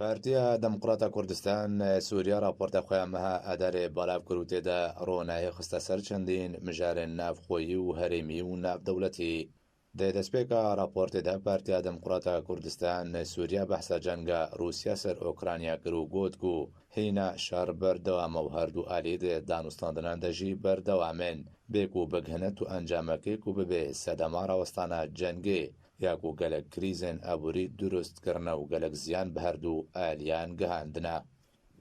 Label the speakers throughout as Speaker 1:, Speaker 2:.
Speaker 1: پارتیا دموکراتا کوردستان سووریا راپۆرتە خۆیان مەها ئەدارێ بەڵاو کرد و تێدا ڕۆنایە خستە سەر چەندین مژارێن ناوخۆیی و هەرێمی و ناودەوڵەتی. دەستپێکە راپۆرتێدا پارتیا دموکراتا کوردستان سووریا بەحسە جەنگە رووسیا سەر ئۆکرانیا کرد و گوت و هینە شار بەردەوامە و هەردوو ئالێ دانوستاندنان دەژی بەردەوامێن بێک و بگهنەت و ئەنجامەکەیک و ببێ سەدەما ڕاوەستانە جەنگێ یاک و گەلک کریزێن ئەبووری دروستکردنە و گەلک زیان بە هەردوو ئالیان گەهاندنە.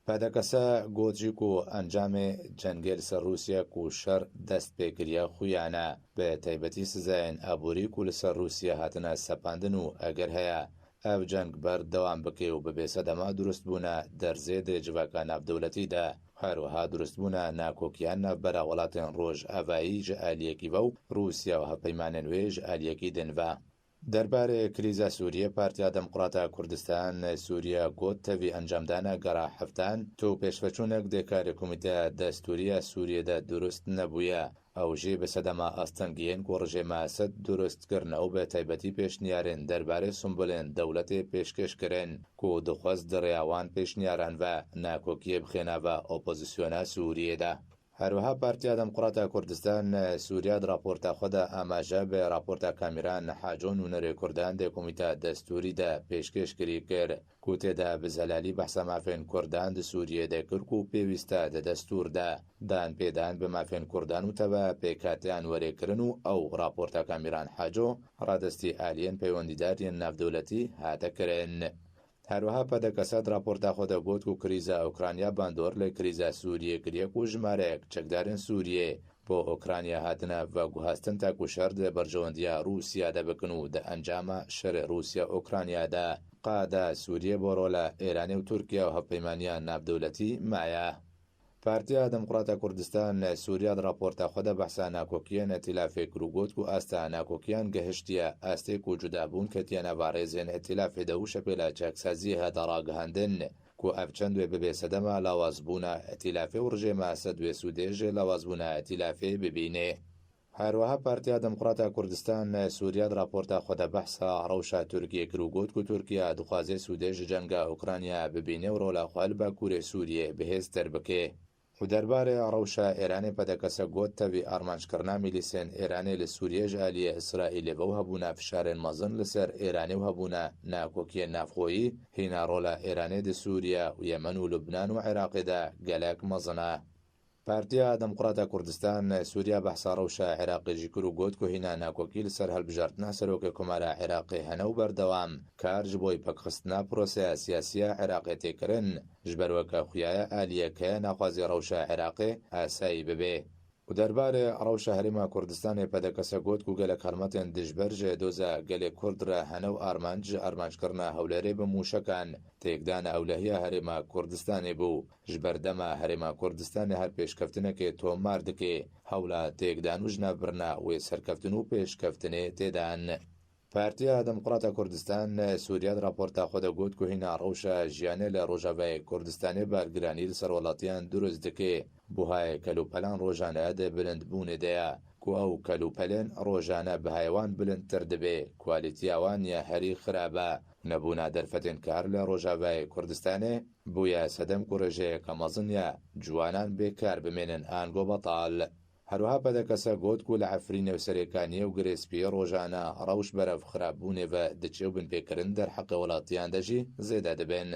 Speaker 1: پادەکەسە گۆجیک و ئەنجامێ جەنگێ لەسەر رووسیا و شەر دەست پێکریە خویانە بە تایبەتی سزایەن ئەبووریک و لەسەر رووسیا هاتنە سەپاندن و ئەگەر هەیە ئەو جەنگ بەردەوام بکێ و بەبێ سەدەما دروستبوونە دەرزێ دێجڤەکە ناودەوڵەتیدا هەروەها دروستبوونە ناکۆکیان ناوبەرە وڵاتێن ڕۆژ ئەڤایی ژە ئالیەکی بە و رووسیا و هەپەیمانە نوێ ژە ئالیەکی دنڤە. دەربارەی کریزە سووریە پارتیا دموکراتا کوردستان سووریا گوت تەوی ئەنجامدانە گەڕا هەفتان تۆ پێشفەچوونێک دێکاری کۆمیتە دەستوریە سووریەدا دروست نەبوویە ئەو ژێ بە سەدەما ئەستەنگیەن و ڕژێمە سەد دروستکردنە و بە تایبەتی پێشنیارن دەربارەی سمبولێن دەوڵەتێ پێشکەشکردن و دخواست دڕیاوان پێشنیاران بە ناکۆکیە بخێناوە ئۆپۆزیسیۆنە سووریەدا. هەروەها پارتیا دموکراتا کوردستان سووریا راپۆرتە خۆدا ئاماژە بە راپۆرتە کامیران نەحاجۆن و نەرێ کوردان دێ کۆمیتە دەستوریدا پێشکەشکری کرد کو تێدا بزەلالی بەحسە مافێن کوردان دە سووریە دەکرد و پێویستە دە دەستوردا دان پێدان بە مافێن کوردان و تەوە پێکاتیان وەرێکردن و ئەو راپۆرتە کامیران حاجۆ ڕادستی ئالیەن پەیوەندیداریان ناودەوڵەتی هاتەکردن. هەروەها پەدەکەسەد راپۆرتا خۆدا گوت و کریزە ئۆکرانیا باندۆر لە کریزە سووریە کریەک و ژمارەیەک چەکدارن سووریێ بۆ ئۆکرانیا هاتنە بە گوهاستن تاکو شەر دە بەرژەوەندیە رووسیا دەبکن و دە ئەنجامە شەرە رووسیا ئۆکرانیادا قادا سووریە بۆ ڕۆلە ئێرانی و تورکیا و هەپەیمانیان ناودەوڵەتی مایە. پارتیا دموکراتا کوردستان سووریا راپۆرتە خۆدا بەحسە ناکۆکیە ئەتیلافێک و گوت و ئاستا ناکۆکیان گەهشتیە ئاستێک و جودابوون کە تیانە باڕێزێن ئەتیلافێدە و شەپێلە چاکسازی هەدا ڕاگەهاندن کو ئەفچەندوێ ببێ سەدەما لاوازبوونە ئەتیلافێ و ڕژێمە سەدوێ سوودێژێ لاوازبوونە ئەتیلافێ ببینێ. هەروەها پارتیا دموکراتا کوردستان سووریا راپۆرتە خۆدا بەحسە ڕەوشە تورکیە کرد و گوت و تورکیا دخوازێ سوودێژ جەنگە ئۆکرانیا ببینێ و ڕۆلاخوال بە کوورێ سووریێ بەهێز دەربکێ. و دەربارەی ڕەوشە ئێرانی پەدەکەسە گوت تەوی ئارمانجکردنا میلیسێن ئێرانی لە سووریێژ ئالیە ئیسرائیلێ بە و هەبوونە فشارێن مەزن لەسەر ئێرانی و هەبوونە ناکۆکیە نافخۆیی هینا ڕۆلە ئێرانی دە سووریا و یەمەن و لوبنان و عێراقیدا گەلک مەزنە. پارتیا دموکراتا کوردستان سووریا بەحسا ڕەوشە عێراقیژی کرد و گوت و هینا ناکۆکی لەسەر هەڵبژاردنە سەرۆکە کۆمارە عێراقی هەنە و بەردەوام کار ji بۆی پەکخستنا پرۆسەیە سیاسیە عێراقی تێکردن ji بەرەوەکە خویایە ئالیەکەیە ناخوازی ڕەوشە عێراقی ئاسایی ببێ. و دەربارەی ڕەوشە هەرێما کوردستانی پەدەکەسە گوت و گەلک هەرمەتێن دژبەرژێ دۆزە گەلێک کوردرە هەنە و ئارمانجکردنا هەولێرێ بە موشەکان تێکدانە ئەولەهیە هەرێما کوردستانی بوو ji بەردەما هەرێما کوردستانی هەر پێشکەفتنەکێ تۆمار دکێ هەوڵە تێکدان و ژنەبرنا وێ سەرکەفتن و پێشکەفتنێ تێدان. پارتیا دموکراتا کوردستان سووریا راپۆرتە خۆدا گوت و هینا ڕەوشە ژیانێ لە ڕۆژاوای کوردستانی بارگرانی لەسەر وڵاتیان دروست دکێ بۆهای کەلوپەلان ڕۆژانەیە دە بلندبوونێدەیە کو ئەو کەلوپەلێن ڕۆژانە بە هایوان بلندتر دەبێ کوالیتیاوان یا هەری خراپە نەبوونا دەرفەتێن کار لە ڕۆژاوای کوردستانی بووە سەدەم کوڕژەیە کە مەزنە جوانان بێکار بمێنن ئانگۆ بەتاڵ. هەروەها پەدەکەسە گوت و لە عەفرینە و سەرێکانیە و گرێسپی ڕۆژانە ڕەوش بەرەف خراپبوونێڤە دەچێ و بنپێکردن دەرحەقی وڵاتیان دەژی زێدە دەبێن.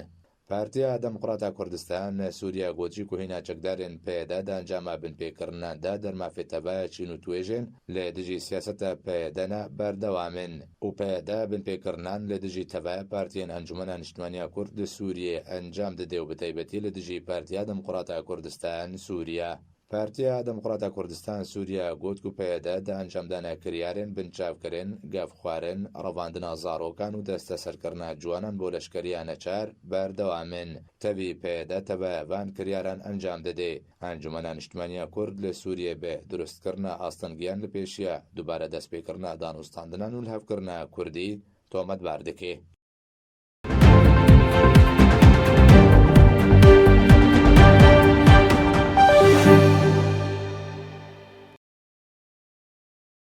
Speaker 1: پارتیا دموکراتا کوردستان سووریا گۆجی و هینا چەکدارێن پێدادا ئەنجامە بنپێکردناندا دەرمافێتەبە چین و توێژێن لە دژی سیاسەتە پێدەنە بەردەوامن و پێدا بنپێکردنان لە دژی تەڤایە پارتیەن ئەنجومەنە نیشتیمانیا کورد لە سووریێ ئەنجام دەدێ و بەتایبەتی لە دژی پارتیا دموکراتا کوردستان سووریا. پارتیا دموکراتا کوردستان سووریا گوت و پێدا دا ئەنجامدانە کریارێن بنچاوکردن گاف خوارن ڕەواندنە زارۆکان و دەستە سەرکردنا جوانان بۆ لەشکریانە چار بەردەوامن تەوی پێدا تەبایەوان کریاران ئەنجام دەدێ ئەنجومەنە نیشتیمانیا کورد لە سووریێ بێ دروستکردنا ئاستەنگیان لە پێشیە دووبارە دەستپێکردنا دانوستاندنان و هەفکردنا کوردی تۆمەتبار دەکێ.